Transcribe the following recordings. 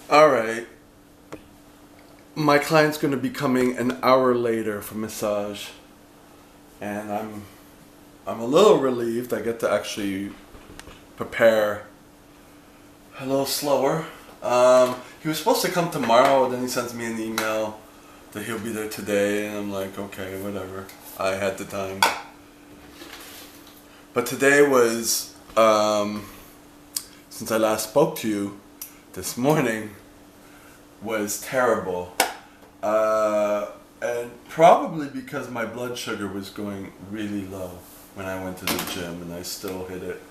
All right. My client's going to be coming an hour later for massage, and I'm a little relieved. I get to actually prepare a little slower. He was supposed to come tomorrow, then he sends me an email that he'll be there today, and I'm like, okay, whatever. I had the time. But today was, since I last spoke to you this morning, was terrible. And probably because my blood sugar was going really low when I went to the gym, and I still hit it.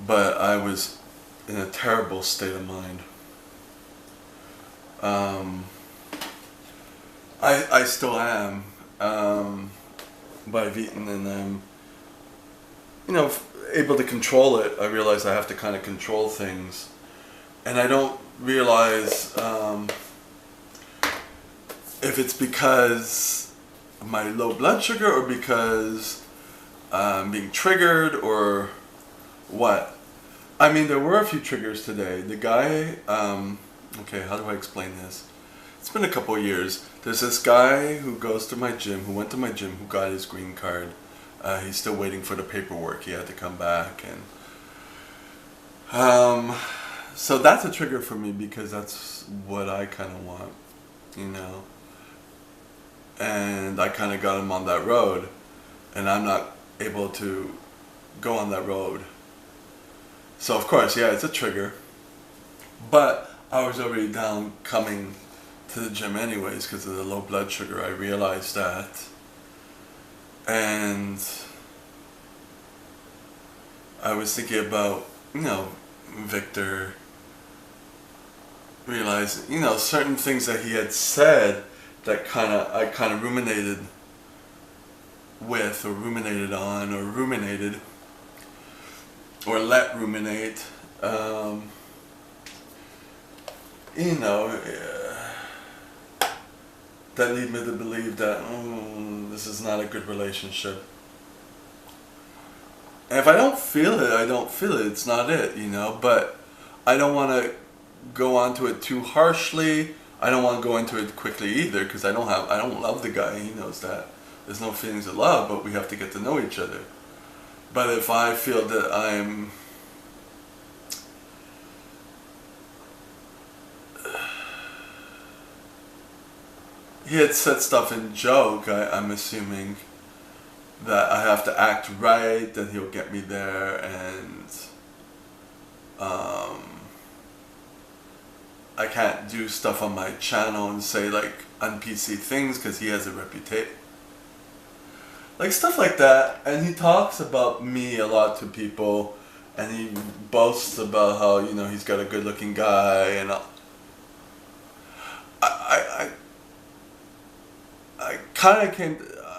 But I was in a terrible state of mind. I still am. But I've eaten and I'm, able to control it. I realize I have to kind of control things. And I don't realize if it's because of my low blood sugar or because I'm being triggered or what. I mean, there were a few triggers today. The guy, okay, how do I explain this? It's been a couple of years. There's this guy who goes to my gym, who went to my gym, who got his green card. He's still waiting for the paperwork. He had to come back. And so that's a trigger for me because that's what I kind of want, And I kind of got him on that road, and I'm not able to go on that road. So of course, yeah, it's a trigger. But I was already down coming to the gym anyways because of the low blood sugar. I realized that. And I was thinking about, Victor, realized, certain things that he had said that I kind of ruminated with, or ruminated on, or ruminated, or let ruminate, that lead me to believe that this is not a good relationship. And if I don't feel it, I don't feel it. It's not it, But I don't want to go onto it too harshly. I don't want to go into it quickly either because I don't love the guy. He knows that. There's no feelings of love, but we have to get to know each other. But if I feel that I'm he had said stuff in joke, I'm assuming that I have to act right, that he'll get me there, and I can't do stuff on my channel and say like un-PC things because he has a reputation. Like stuff like that. And he talks about me a lot to people, and he boasts about how, he's got a good looking guy, and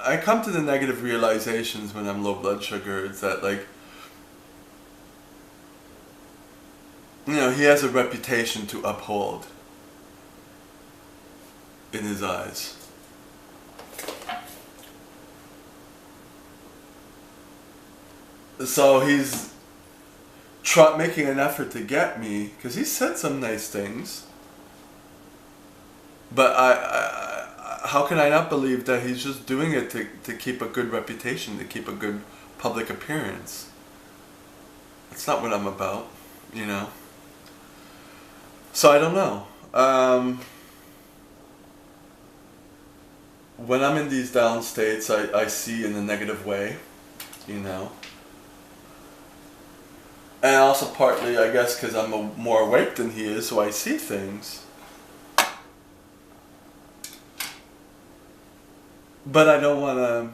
I come to the negative realizations when I'm low blood sugar. It's that like, he has a reputation to uphold in his eyes. So he's making an effort to get me because he said some nice things. But how can I not believe that he's just doing it to keep a good reputation, to keep a good public appearance? That's not what I'm about, So I don't know. When I'm in these down states, I see in a negative way, And also partly, I guess, because I'm more awake than he is, so I see things. But I don't want to...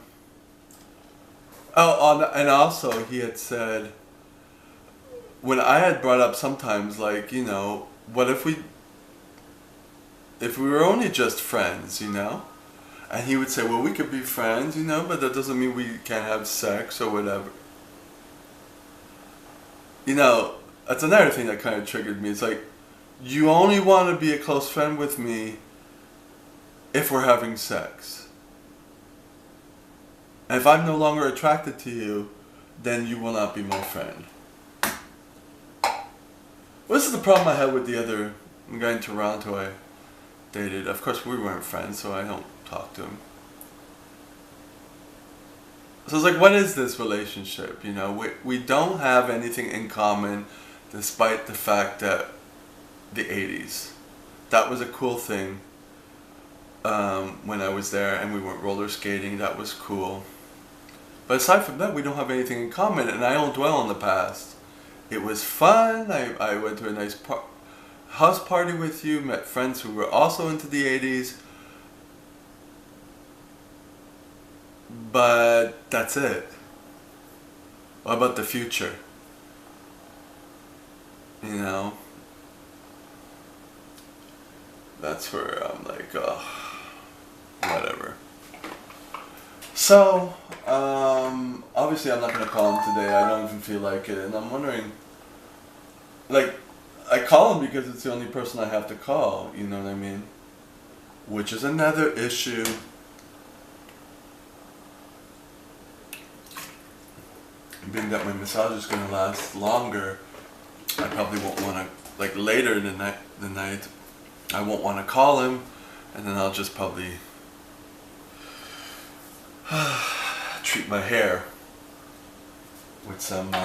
and also he had said, when I had brought up sometimes, like, what if we were only just friends, And he would say, well, we could be friends, but that doesn't mean we can't have sex or whatever. That's another thing that kind of triggered me. It's like, you only want to be a close friend with me if we're having sex. And if I'm no longer attracted to you, then you will not be my friend. Well, this is the problem I had with the other A guy in Toronto I dated. Of course, we weren't friends, so I don't talk to him. So it's like, what is this relationship? You know, we don't have anything in common, despite the fact that the 80s. That was a cool thing. When I was there and we went roller skating, that was cool. But aside from that, we don't have anything in common, and I don't dwell on the past. It was fun. I went to a nice house party with you, met friends who were also into the 80s. But that's it. What about the future? You know? That's where I'm like, oh, whatever. So, obviously I'm not going to call him today. I don't even feel like it. And I'm wondering, like, I call him because it's the only person I have to call, you know what I mean? Which is another issue. Being that my massage is going to last longer, I probably won't want to, like later in the night, I won't want to call him, and then I'll just probably treat my hair with some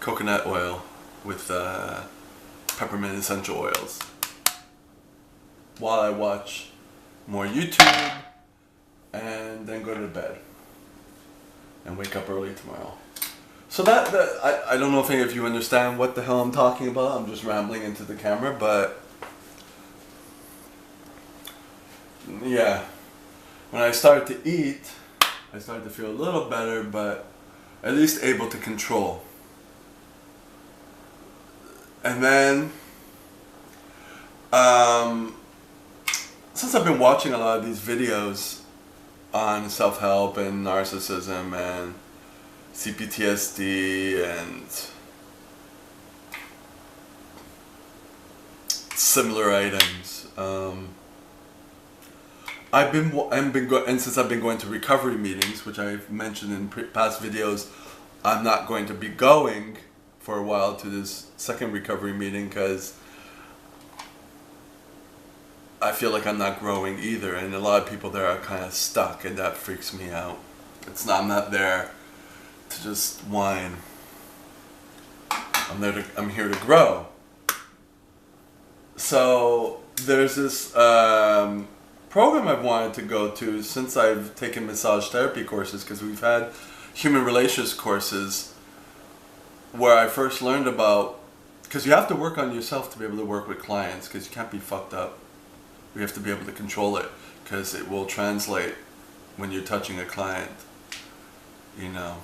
coconut oil with peppermint essential oils while I watch more YouTube and then go to bed and wake up early tomorrow. So I don't know if any of you understand what the hell I'm talking about. I'm just rambling into the camera, but yeah. When I started to eat, I started to feel a little better, but at least able to control. And then, since I've been watching a lot of these videos on self-help and narcissism and CPTSD and similar items, and since I've been going to recovery meetings, which I've mentioned in past videos, I'm not going to be going for a while to this second recovery meeting because I feel like I'm not growing either, and a lot of people there are kind of stuck, and that freaks me out. I'm not there to just whine. I'm here to grow. So there's this program I've wanted to go to since I've taken massage therapy courses, because we've had human relations courses where I first learned about, because you have to work on yourself to be able to work with clients, because you can't be fucked up. We have to be able to control it, because it will translate when you're touching a client. You know,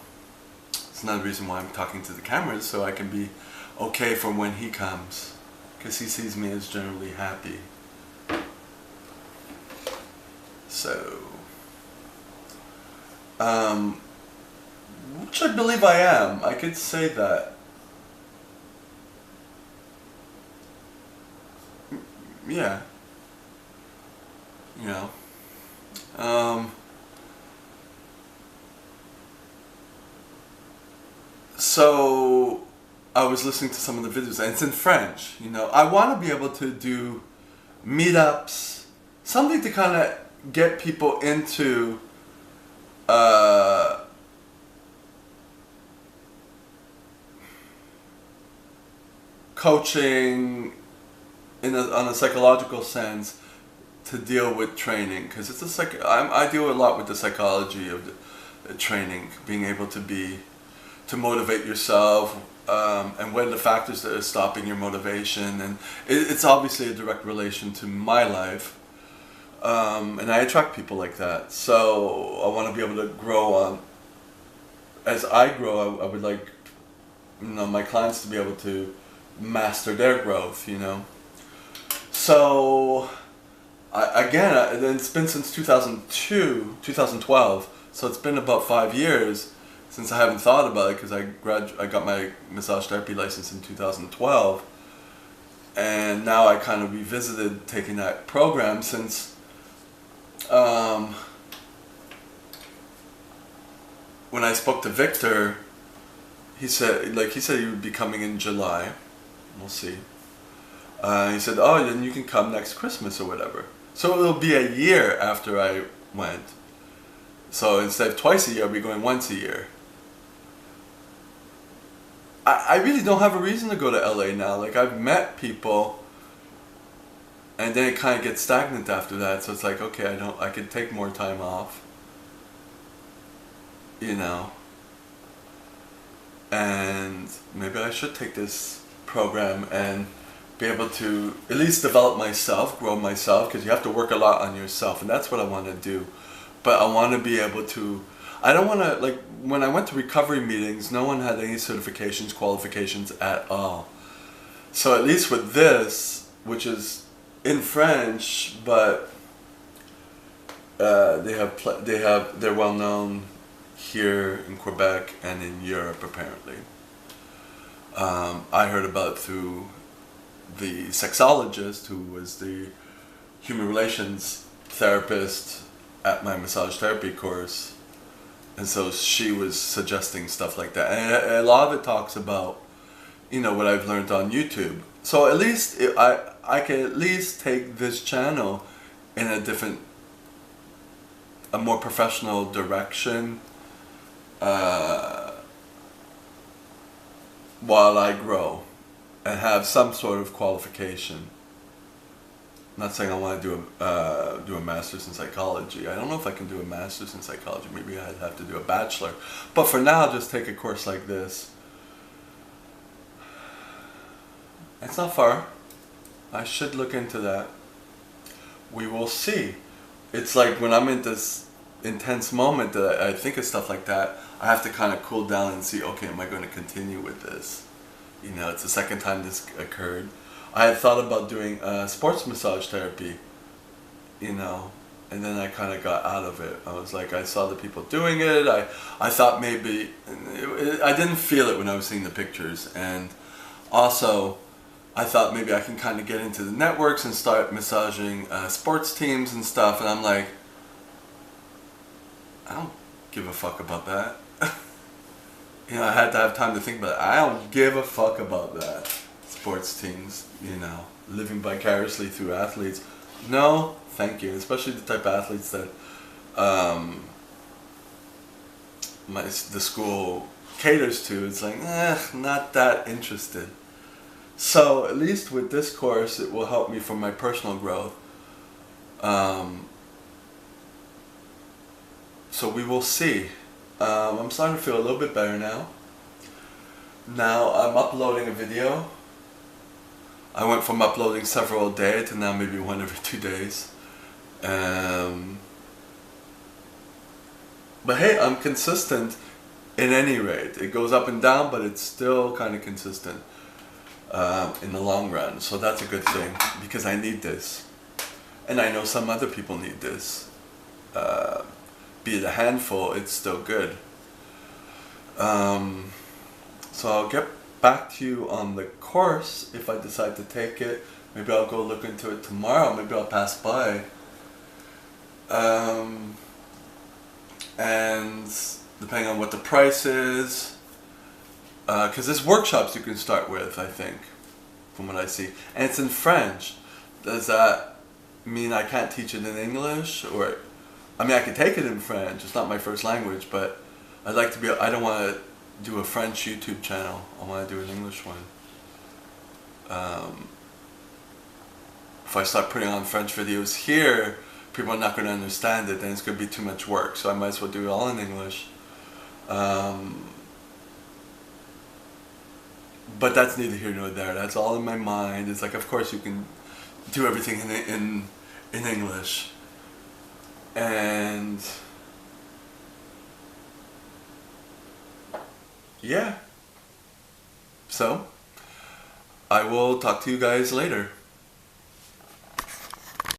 it's another reason why I'm talking to the cameras, so I can be okay for when he comes, because he sees me as generally happy. So, which I believe I am. I could say that. Yeah. You know. So I was listening to some of the videos, and it's in French. You know, I want to be able to do meetups, something to kind of get people into coaching on a psychological sense to deal with training, because it's I deal a lot with the psychology of the training, being able to motivate yourself, and what are the factors that are stopping your motivation, and it's obviously a direct relation to my life, and I attract people like that. So I want to be able to grow on. As I grow, I would like, you know, my clients to be able to master their growth. You know, so. It's been since 2012, so it's been about 5 years since I haven't thought about it, because I got my massage therapy license in 2012, and now I kind of revisited taking that program since when I spoke to Victor, he said he would be coming in July. We'll see. He said, oh, then you can come next Christmas or whatever. So it'll be a year after I went. So instead of twice a year, I'll be going once a year. I really don't have a reason to go to LA now. Like, I've met people, and then it kind of gets stagnant after that. So it's like, okay, I could take more time off. You know. And maybe I should take this program and be able to at least develop myself, grow myself, because you have to work a lot on yourself, and that's what I want to do. But I want to be able to, I don't want to, like, when I went to recovery meetings, no one had any certifications, qualifications at all. So at least with this, which is in French, but they're well known here in Quebec and in Europe apparently. I heard about it through the sexologist who was the human relations therapist at my massage therapy course, and so she was suggesting stuff like that, and a lot of it talks about, you know, what I've learned on YouTube. So at least I can at least take this channel in a more professional direction while I grow and have some sort of qualification. I'm not saying I want to do a master's in psychology. I don't know if I can do a master's in psychology. Maybe I'd have to do a bachelor. But for now, I'll just take a course like this. It's not far. I should look into that. We will see. It's like when I'm in this intense moment that I think of stuff like that, I have to kind of cool down and see, okay, am I going to continue with this? You know, it's the second time this occurred. I had thought about doing sports massage therapy, you know, and then I kind of got out of it. I was like, I saw the people doing it. I thought maybe, I didn't feel it when I was seeing the pictures. And also, I thought maybe I can kind of get into the networks and start massaging sports teams and stuff. And I'm like, I don't give a fuck about that. You know, I had to have time to think about it. I don't give a fuck about that. Sports teams, you know, living vicariously through athletes. No, thank you. Especially the type of athletes that the school caters to. It's like, not that interested. So at least with this course, it will help me for my personal growth. So we will see. I'm starting to feel a little bit better now. Now I'm uploading a video. I went from uploading several a day to now maybe one every 2 days. But hey, I'm consistent in any rate. It goes up and down, but it's still kind of consistent in the long run. So that's a good thing, because I need this. And I know some other people need this. Be it a handful, it's still good. So I'll get back to you on the course if I decide to take it. Maybe I'll go look into it tomorrow. Maybe I'll pass by. And depending on what the price is, because there's workshops you can start with, I think, from what I see. And it's in French. Does that mean I can't teach it in English? Or, I mean, I can take it in French. It's not my first language, but I'd like to be, I don't want to do a French YouTube channel. I want to do an English one. If I start putting on French videos here, people are not going to understand it, then it's going to be too much work. So I might as well do it all in English. But that's neither here nor there. That's all in my mind. It's like, of course you can do everything in English. And yeah. So I will talk to you guys later.